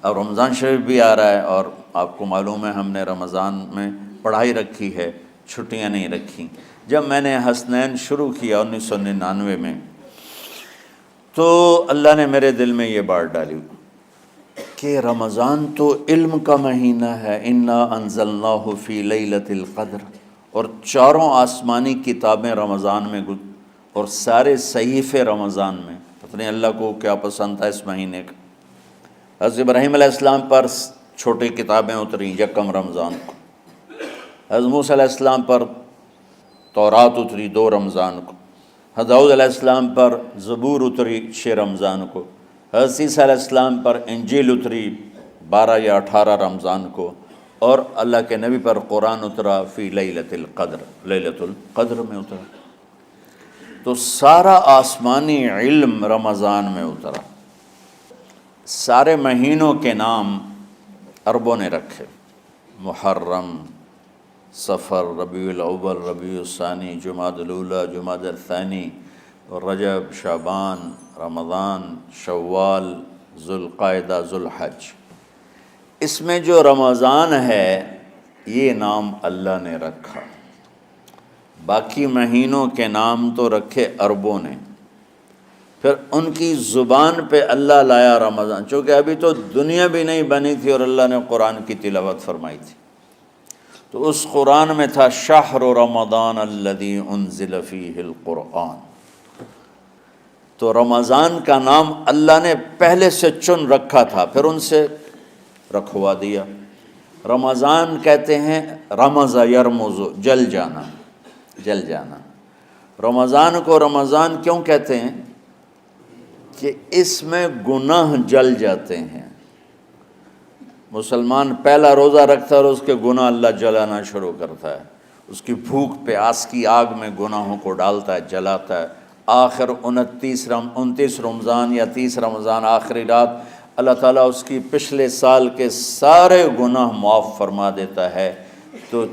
اب رمضان شریف بھی آ رہا ہے، اور آپ کو معلوم ہے ہم نے رمضان میں پڑھائی رکھی ہے، چھٹیاں نہیں رکھی۔ جب میں نے حسنین شروع کیا 1999 میں، تو اللہ نے میرے دل میں یہ بات ڈالی کہ رمضان تو علم کا مہینہ ہے، انا انزلناہ فی لیلۃ القدر، اور چاروں آسمانی کتابیں رمضان میں اور سارے صحیفے رمضان میں۔ پتہ نہیں اللہ کو کیا پسند تھا اس مہینے کا۔ حضرت ابراہیم علیہ السلام پر چھوٹی کتابیں اتریں یکم رمضان کو، حضرت موسیٰ علیہ السلام پر تورات اتری 2 رمضان کو، حضرت داؤد علیہ السلام پر زبور اتری 6 رمضان کو، حضرت عیسیٰ علیہ السلام پر انجیل اتری 12 یا 18 رمضان کو، اور اللہ کے نبی پر قرآن اترا فی لیلۃ القدر، لیلۃ القدر میں اترا۔ تو سارا آسمانی علم رمضان میں اترا۔ سارے مہینوں کے نام عربوں نے رکھے، محرم، صفر، ربیع الاول، ربیع الثانی، جمادی الاولیٰ، جمادی الثانی، رجب، شعبان، رمضان، شوال، ذوالقعدہ، ذوالحج۔ اس میں جو رمضان ہے یہ نام اللہ نے رکھا، باقی مہینوں کے نام تو رکھے عربوں نے۔ پھر ان کی زبان پہ اللہ لایا رمضان، چونکہ ابھی تو دنیا بھی نہیں بنی تھی اور اللہ نے قرآن کی تلاوت فرمائی تھی، تو اس قرآن میں تھا شہر رمضان الذی انزل فیہ القرآن۔ تو رمضان کا نام اللہ نے پہلے سے چن رکھا تھا، پھر ان سے رکھوا دیا۔ رمضان کہتے ہیں رمض یرمز، جل جانا، جل جانا۔ رمضان کو رمضان کیوں کہتے ہیں؟ کہ اس میں گناہ جل جاتے ہیں۔ مسلمان پہلا روزہ رکھتا ہے اور اس کے گناہ اللہ جلانا شروع کرتا ہے، اس کی بھوک پیاس کی آگ میں گناہوں کو ڈالتا ہے، جلاتا ہے۔ آخر 29 رمضان یا 30 رمضان آخری رات اللہ تعالیٰ اس کی پچھلے سال کے سارے گناہ معاف فرما دیتا ہے۔ تو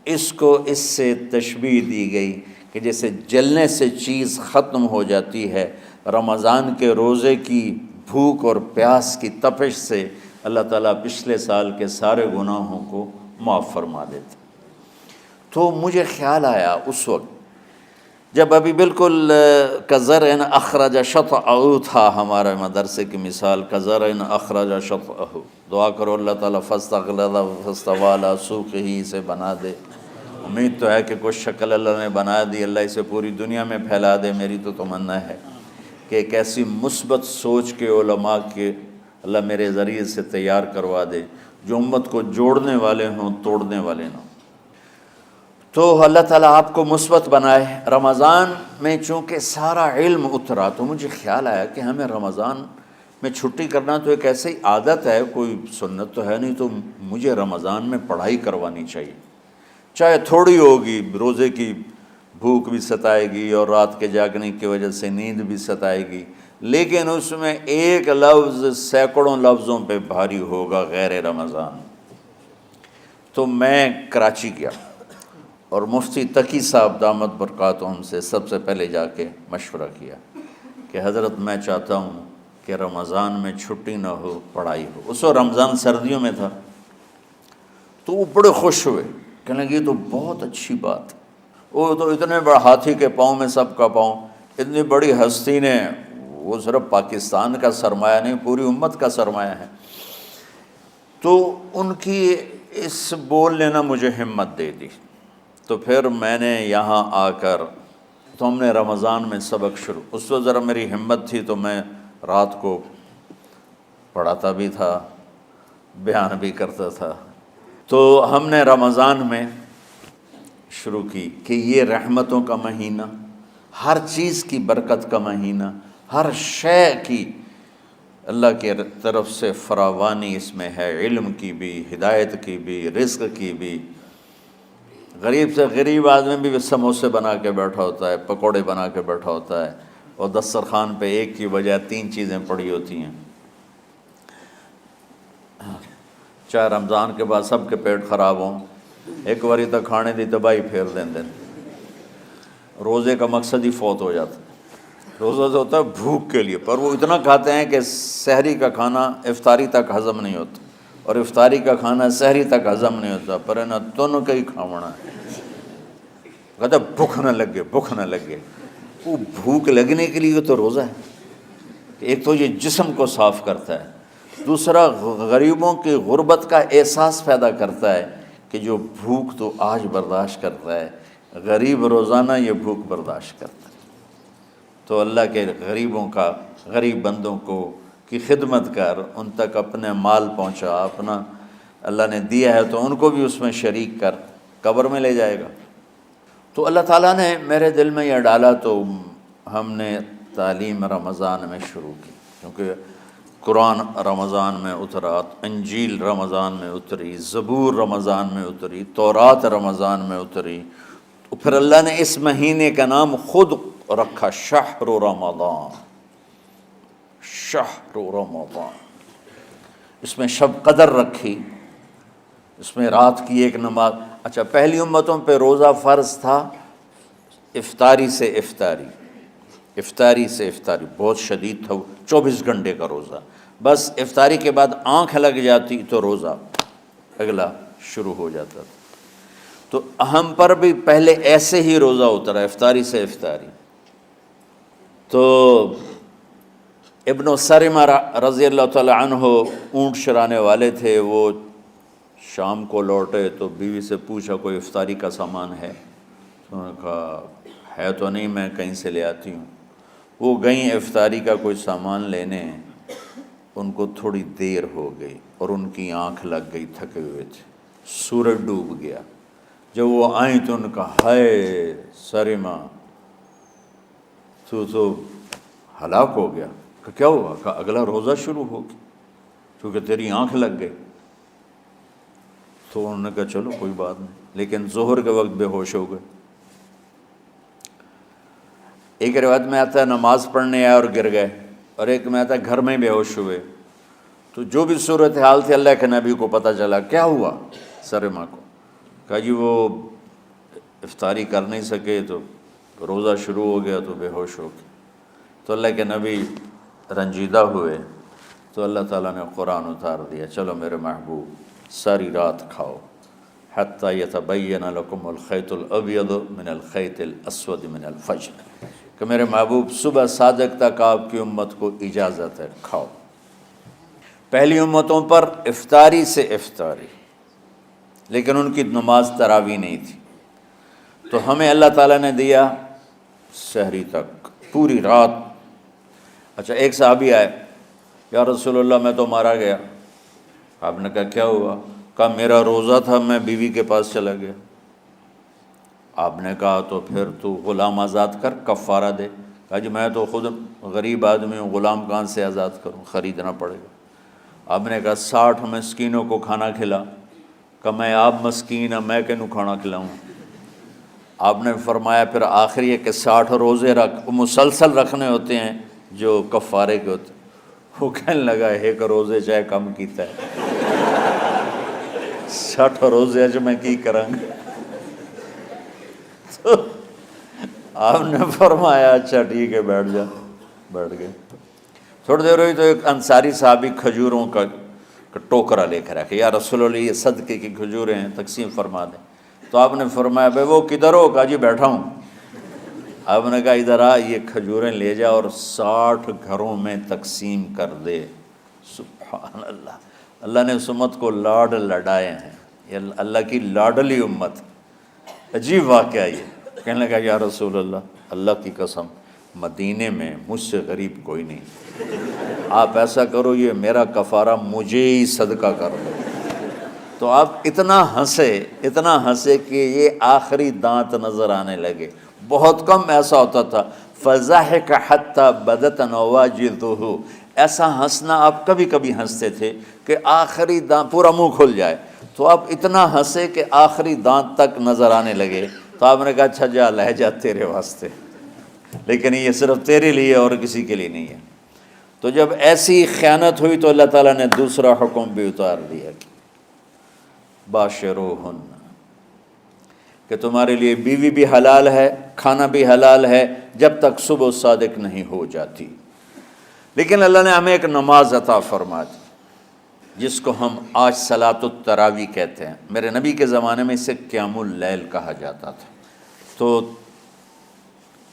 اس کو اس سے تشبیہ دی گئی کہ جیسے جلنے سے چیز ختم ہو جاتی ہے، رمضان کے روزے کی بھوک اور پیاس کی تپش سے اللہ تعالیٰ پچھلے سال کے سارے گناہوں کو معاف فرما دیتا۔ تو مجھے خیال آیا اس وقت جب ابھی بالکل کزرع اخرج شطأہ تھا، ہمارے مدرسے کی مثال کزرع اخرج شطأہ، دعا کرو اللہ تعالیٰ فاستغلظ فاستوی علی سوقہ سے بنا دے۔ امید تو ہے کہ کچھ شکل اللہ نے بنا دی، اللہ اسے پوری دنیا میں پھیلا دے۔ میری تو تمنا ہے کہ ایک ایسی مثبت سوچ کے علماء کے اللہ میرے ذریعے سے تیار کروا دے جو امت کو جوڑنے والے ہوں، توڑنے والے نہ ہوں۔ تو اللہ تعالیٰ آپ کو مثبت بنائے۔ رمضان میں چونکہ سارا علم اترا تو مجھے خیال آیا کہ ہمیں رمضان میں چھٹی کرنا تو ایک ایسی عادت ہے، کوئی سنت تو ہے نہیں، تو مجھے رمضان میں پڑھائی کروانی چاہیے، چاہے تھوڑی ہوگی، روزے کی بھوک بھی ستائے گی اور رات کے جاگنے کی وجہ سے نیند بھی ستائے گی، لیکن اس میں ایک لفظ سینکڑوں لفظوں پہ بھاری ہوگا، غیر رمضان۔ تو میں کراچی گیا اور مفتی تقی صاحب دامت برکاتہم سے سب سے پہلے جا کے مشورہ کیا کہ حضرت میں چاہتا ہوں کہ رمضان میں چھٹی نہ ہو، پڑھائی ہو۔ اس وقت رمضان سردیوں میں تھا، تو وہ بڑے خوش ہوئے، کہنے لگے یہ تو بہت اچھی بات ہے۔ وہ تو اتنے بڑے ہاتھی کے پاؤں میں سب کا پاؤں، اتنی بڑی ہستی نے، وہ صرف پاکستان کا سرمایہ نہیں پوری امت کا سرمایہ ہے۔ تو ان کی اس بولنے نے مجھے ہمت دے دی۔ تو پھر میں نے یہاں آ کر تو ہم نے رمضان میں سبق شروع، اس وقت ذرا میری ہمت تھی تو میں رات کو پڑھاتا بھی تھا، بیان بھی کرتا تھا۔ تو ہم نے رمضان میں شروع کی کہ یہ رحمتوں کا مہینہ، ہر چیز کی برکت کا مہینہ، ہر شے کی اللہ کی طرف سے فراوانی اس میں ہے، علم کی بھی، ہدایت کی بھی، رزق کی بھی۔ غریب سے غریب آدمی بھی سموسے بنا کے بیٹھا ہوتا ہے، پکوڑے بنا کے بیٹھا ہوتا ہے، اور دسترخوان پہ ایک کی بجائے 3 چیزیں پڑی ہوتی ہیں۔ چاہے رمضان کے بعد سب کے پیٹ خراب ہوں، ایک باری تو کھانے دی تباہی پھیر دیں۔ روزے کا مقصد ہی فوت ہو جاتا ہے۔ روزہ تو ہوتا ہے بھوک کے لیے، پر وہ اتنا کھاتے ہیں کہ سحری کا کھانا افطاری تک ہضم نہیں ہوتا، اور افطاری کا کھانا سحری تک ہضم نہیں ہوتا، پر ہے نا دونوں کا ہی کھاونا ہے۔ کہتا بھوک نہ لگے، بھوک نہ لگے۔ وہ بھوک لگنے کے لیے تو روزہ ہے۔ ایک تو یہ جسم کو صاف کرتا ہے، دوسرا غریبوں کی غربت کا احساس پیدا کرتا ہے کہ جو بھوک تو آج برداشت کرتا ہے، غریب روزانہ یہ بھوک برداشت کرتا ہے۔ تو اللہ کے غریبوں کا، غریب بندوں کو کی خدمت کر، ان تک اپنے مال پہنچا، اپنا اللہ نے دیا ہے تو ان کو بھی اس میں شریک کر، قبر میں لے جائے گا۔ تو اللہ تعالیٰ نے میرے دل میں یہ ڈالا تو ہم نے تعلیم رمضان میں شروع کی، کیونکہ قرآن رمضان میں اترا، انجیل رمضان میں اتری، زبور رمضان میں اتری، تورات رمضان میں اتری۔ تو پھر اللہ نے اس مہینے کا نام خود رکھا شہر رمضان، شہر رمضان۔ اس میں شب قدر رکھی، اس میں رات کی ایک نماز۔ اچھا، پہلی امتوں پہ روزہ فرض تھا افطاری سے افطاری، افطاری سے افطاری، بہت شدید تھا وہ، 24 گھنٹے کا روزہ۔ بس افطاری کے بعد آنکھ لگ جاتی تو روزہ اگلا شروع ہو جاتا تھا۔ تو ہم پر بھی پہلے ایسے ہی روزہ اترا، افطاری سے افطاری۔ تو ابن سرمہ رضی اللہ تعالی عنہ اونٹ چرانے والے تھے، وہ شام کو لوٹے تو بیوی سے پوچھا کوئی افطاری کا سامان ہے؟ تو انہوں نے کہا ہے تو نہیں، میں کہیں سے لے آتی ہوں۔ وہ گئیں افطاری کا کوئی سامان لینے، ان کو تھوڑی دیر ہو گئی اور ان کی آنکھ لگ گئی، تھکے ہوئے تھے، سورج ڈوب گیا۔ جب وہ آئیں تو ان کا ہائے سرمہ تو ہلاک ہو گیا۔ کہ کیا ہوا؟ کہ اگلا روزہ شروع ہو گیا کیونکہ تیری آنکھ لگ گئی۔ تو انہوں نے کہا چلو کوئی بات نہیں، لیکن ظہر کے وقت بے ہوش ہو گئے۔ ایک روایت میں آتا ہے نماز پڑھنے آئے اور گر گئے، اور ایک میں آتا ہے گھر میں بے ہوش ہوئے۔ تو جو بھی صورتحال تھی اللہ کے نبی کو پتہ چلا۔ کیا ہوا سرمہ کو؟ کہا جی وہ افطاری کر نہیں سکے تو روزہ شروع ہو گیا تو بے ہوش ہو گئے۔ تو اللہ کے نبی رنجیدہ ہوئے، تو اللہ تعالیٰ نے قرآن اتار دیا، چلو میرے محبوب ساری رات کھاؤ، حتی یتبین لکم الخیط الابیض من الخیط الاسود من الفجر، کہ میرے محبوب صبح صادق تک آپ کی امت کو اجازت ہے، کھاؤ۔ پہلی امتوں پر افطاری سے افطاری، لیکن ان کی نماز تراویح نہیں تھی۔ تو ہمیں اللہ تعالیٰ نے دیا سحری تک، پوری رات۔ اچھا، ایک صحابی آئے، یا رسول اللہ میں تو مارا گیا۔ آپ نے کہا کیا ہوا؟ کہا میرا روزہ تھا، میں بیوی کے پاس چلا گیا۔ آپ نے کہا تو پھر تو غلام آزاد کر، کفارہ دے۔ کہا جی میں تو خود غریب آدمی ہوں، غلام کہاں سے آزاد کروں، خریدنا پڑے گا۔ آپ نے کہا 60 مسکینوں کو کھانا کھلا۔ کہ میں آپ مسکین ہوں، میں کینوں کھانا کھلاؤں؟ آپ نے فرمایا پھر آخری ہے کہ 60 روزے رکھ، مسلسل رکھنے ہوتے ہیں جو کفارے کے ہوتے ہیں۔ وہ کہنے لگا ایک روزے چاہے کم کیتا ہے، 60 روزے اج میں کی کروں گا؟ تو آپ نے فرمایا اچھا ٹھیک ہے بیٹھ جا۔ بیٹھ گئے۔ تھوڑی دیر ہوئی تو ایک انصاری صحابی کھجوروں کا ٹوکرا لے کر آئے، یا رسول اللہ یہ صدقے کی کھجوریں ہیں، تقسیم فرما دیں۔ تو آپ نے فرمایا بھائی وہ کدھر ہو؟ کہا جی بیٹھا ہوں۔ آپ نے کہا ادھر آ، یہ کھجوریں لے جا اور 60 گھروں میں تقسیم کر دے۔ سبحان اللہ، اللہ نے اس امت کو لاڈ لڈائے ہیں، یہ اللہ کی لاڈلی امت۔ عجیب واقعہ یہ، کہنے لگا یا رسول اللہ، اللہ کی قسم مدینے میں مجھ سے غریب کوئی نہیں، آپ ایسا کرو یہ میرا کفارہ مجھے ہی صدقہ کر دو۔ تو آپ اتنا ہنسے کہ یہ آخری دانت نظر آنے لگے۔ بہت کم ایسا ہوتا تھا، فضحک حتی بدت نواجذہ، ایسا ہنسنا آپ کبھی کبھی ہنستے تھے کہ آخری دانت پورا منہ کھل جائے، تو آپ اتنا ہنسے کہ آخری دانت تک نظر آنے لگے۔ تو آپ نے کہا اچھا جا لے جا تیرے واسطے، لیکن یہ صرف تیرے لیے اور کسی کے لیے نہیں ہے۔ تو جب ایسی خیانت ہوئی تو اللہ تعالیٰ نے دوسرا حکم بھی اتار دیا، باشروہن، کہ کہ تمہارے لیے بیوی بھی حلال ہے، کھانا بھی حلال ہے جب تک صبح صادق نہیں ہو جاتی۔ لیکن اللہ نے ہمیں ایک نماز عطا فرما دی جس کو ہم آج صلاۃ التراویح کہتے ہیں۔ میرے نبی کے زمانے میں اسے قیام اللیل کہا جاتا تھا۔ تو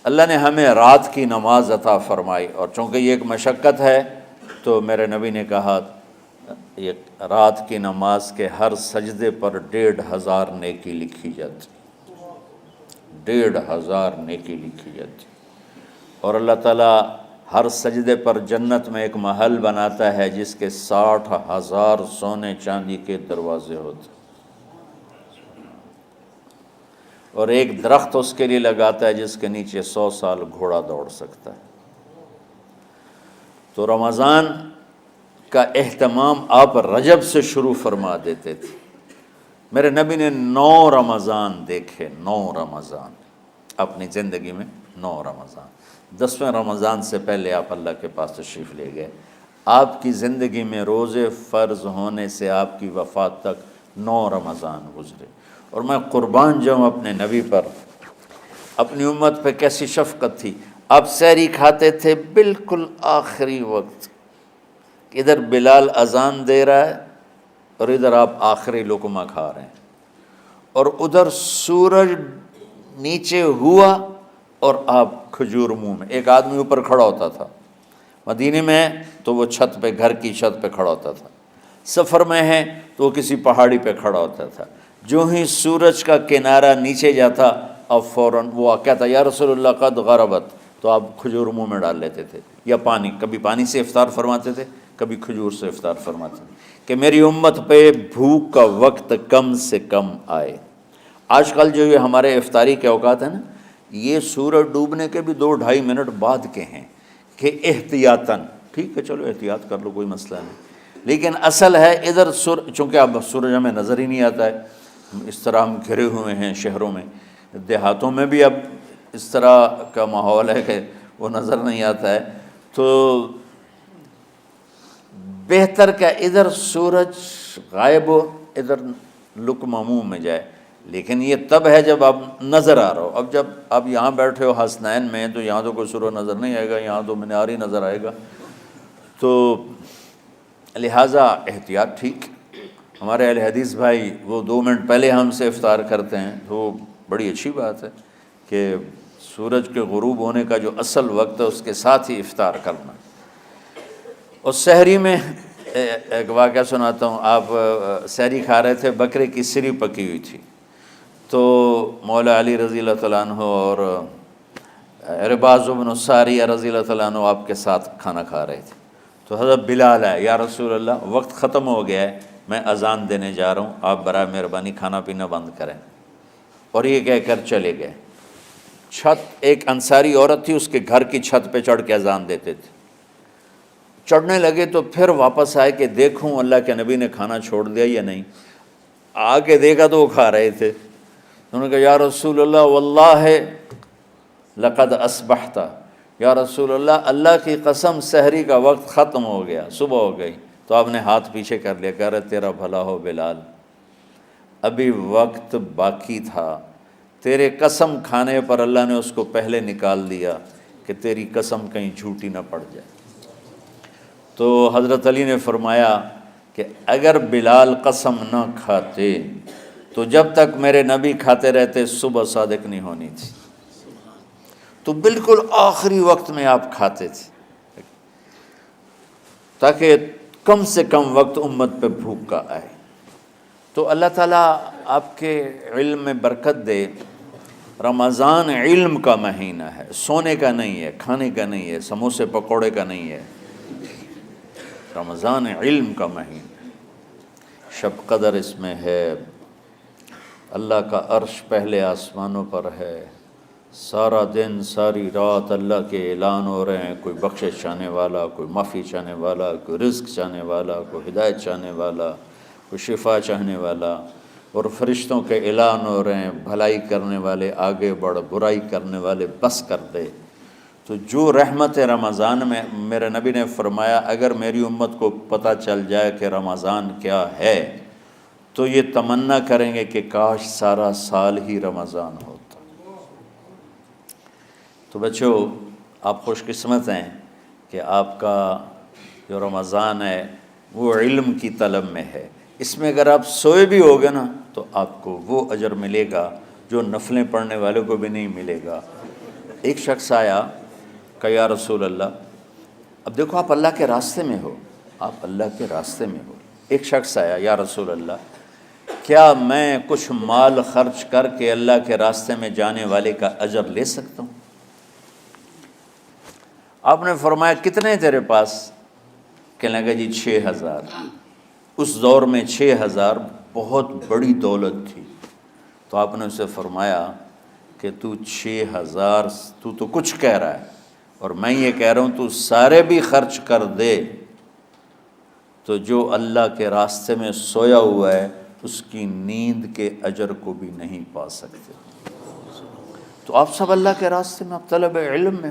اللہ نے ہمیں رات کی نماز عطا فرمائی، اور چونکہ یہ ایک مشقت ہے تو میرے نبی نے کہا یہ رات کی نماز کے ہر سجدے پر 1500 نیکی لکھی جاتی، 1500 نیکی لکھی جاتی، اور اللہ تعالیٰ ہر سجدے پر جنت میں ایک محل بناتا ہے جس کے 60,000 سونے چاندی کے دروازے ہوتے ہیں، اور ایک درخت اس کے لیے لگاتا ہے جس کے نیچے 100 سال گھوڑا دوڑ سکتا ہے۔ تو رمضان کا اہتمام آپ رجب سے شروع فرما دیتے تھے۔ میرے نبی نے 9 رمضان دیکھے، 9 رمضان اپنی زندگی میں، 9 رمضان۔ 10ویں رمضان سے پہلے آپ اللہ کے پاس تشریف لے گئے۔ آپ کی زندگی میں روزے فرض ہونے سے آپ کی وفات تک 9 رمضان گزرے، اور میں قربان جاؤں اپنے نبی پر، اپنی امت پہ کیسی شفقت تھی۔ آپ سحری کھاتے تھے بالکل آخری وقت، ادھر بلال اذان دے رہا ہے اور ادھر آپ آخری لقمہ کھا رہے ہیں، اور ادھر سورج نیچے ہوا اور آپ کھجور منہ میں۔ ایک آدمی اوپر کھڑا ہوتا تھا مدینے میں تو وہ چھت پہ، گھر کی چھت پہ کھڑا ہوتا تھا، سفر میں ہے تو وہ کسی پہاڑی پہ کھڑا ہوتا تھا۔ جو ہی سورج کا کنارہ نیچے جاتا اب فوراً وہ کہتا یا رسول اللہ قد غربت، تو آپ کھجور منہ میں ڈال لیتے تھے، یا پانی، کبھی پانی سے افطار فرماتے تھے، کبھی کھجور سے افطار فرماتے تھے، کہ میری امت پہ بھوک کا وقت کم سے کم آئے۔ آج کل جو یہ ہمارے افطاری کے اوقات ہیں نا، یہ سورج ڈوبنے کے بھی 2-2.5 منٹ بعد کے ہیں، کہ احتیاطاً، ٹھیک ہے چلو احتیاط کر لو کوئی مسئلہ نہیں، لیکن اصل ہے ادھر چونکہ اب سورج ہمیں نظر ہی نہیں آتا ہے، اس طرح ہم گھرے ہوئے ہیں شہروں میں، دیہاتوں میں بھی اب اس طرح کا ماحول ہے کہ وہ نظر نہیں آتا ہے، تو بہتر کہ ادھر سورج غائب ہو ادھر لقمہ منہ میں جائے۔ لیکن یہ تب ہے جب آپ نظر آ رہا ہو، اب جب آپ یہاں بیٹھے ہو حسنین میں تو یہاں تو کوئی سورج نظر نہیں آئے گا، یہاں تو منار ہی نظر آئے گا، تو لہٰذا احتیاط ٹھیک۔ ہمارے اہل حدیث بھائی وہ 2 منٹ پہلے ہم سے افطار کرتے ہیں، تو بڑی اچھی بات ہے کہ سورج کے غروب ہونے کا جو اصل وقت ہے اس کے ساتھ ہی افطار کرنا۔ اور سحری میں ایک واقعہ سناتا ہوں، آپ سحری کھا رہے تھے، بکرے کی سری پکی ہوئی تھی، تو مولا علی رضی اللہ تعالیٰ عنہ اور عرباض بن ساریہ رضی اللہ تعالیٰ عنہ آپ کے ساتھ کھانا کھا رہے تھے، تو حضرت بلال ہے، یا رسول اللہ وقت ختم ہو گیا ہے، میں اذان دینے جا رہا ہوں، آپ برائے مہربانی کھانا پینا بند کریں، اور یہ کہہ کر چلے گئے۔ چھت، ایک انصاری عورت تھی، اس کے گھر کی چھت پہ چڑھ کے اذان دیتے تھے، چڑھنے لگے تو پھر واپس آئے کہ دیکھوں اللہ کے نبی نے کھانا چھوڑ دیا یا نہیں، آگے دیکھا تو وہ کھا رہے تھے، انہوں نے کہا یا رسول اللہ واللہ لقد اصبحت، یا رسول اللہ اللہ کی قسم سحری کا وقت ختم ہو گیا، صبح ہو گئی۔ تو آپ نے ہاتھ پیچھے کر لیا، کہہ رہے تیرا بھلا ہو بلال، ابھی وقت باقی تھا، تیرے قسم کھانے پر اللہ نے اس کو پہلے نکال دیا کہ تیری قسم کہیں جھوٹی نہ پڑ جائے۔ تو حضرت علی نے فرمایا کہ اگر بلال قسم نہ کھاتے تو جب تک میرے نبی کھاتے رہتے صبح صادق نہیں ہونی تھی، تو بالکل آخری وقت میں آپ کھاتے تھے تاکہ کم سے کم وقت امت پہ بھوک کا آئے۔ تو اللہ تعالیٰ آپ کے علم میں برکت دے۔ رمضان علم کا مہینہ ہے، سونے کا نہیں ہے، کھانے کا نہیں ہے، سموسے پکوڑے کا نہیں ہے، رمضان علم کا مہینہ، شب قدر اس میں ہے، اللہ کا عرش پہلے آسمانوں پر ہے، سارا دن ساری رات اللہ کے اعلان ہو رہے ہیں، کوئی بخشش چاہنے والا، کوئی معافی چاہنے والا، کوئی رزق چاہنے والا، کوئی ہدایت چاہنے والا، کوئی شفا چاہنے والا، اور فرشتوں کے اعلان ہو رہے ہیں، بھلائی کرنے والے آگے بڑھ، برائی کرنے والے بس کر دے۔ تو جو رحمت رمضان میں، میرے نبی نے فرمایا اگر میری امت کو پتہ چل جائے کہ رمضان کیا ہے تو یہ تمنا کریں گے کہ کاش سارا سال ہی رمضان ہوتا۔ تو بچوں، آپ خوش قسمت ہیں کہ آپ کا جو رمضان ہے وہ علم کی طلب میں ہے۔ اس میں اگر آپ سوئے بھی ہوگے نا تو آپ کو وہ اجر ملے گا جو نفلیں پڑھنے والوں کو بھی نہیں ملے گا۔ ایک شخص آیا کہ یا رسول اللہ، اب دیکھو آپ اللہ کے راستے میں ہو، آپ اللہ کے راستے میں ہو۔ ایک شخص آیا، یا رسول اللہ، کیا میں کچھ مال خرچ کر کے اللہ کے راستے میں جانے والے کا اجر لے سکتا ہوں؟ آپ نے فرمایا کتنے تیرے پاس؟ کہنے لگا جی 6000۔ اس دور میں 6000 بہت بڑی دولت تھی۔ تو آپ نے اسے فرمایا کہ تو 6000 تو کچھ کہہ رہا ہے اور میں یہ کہہ رہا ہوں تو سارے بھی خرچ کر دے تو جو اللہ کے راستے میں سویا ہوا ہے اس کی نیند کے اجر کو بھی نہیں پا سکتے۔ تو آپ سب اللہ کے راستے میں، آپ طلب علم میں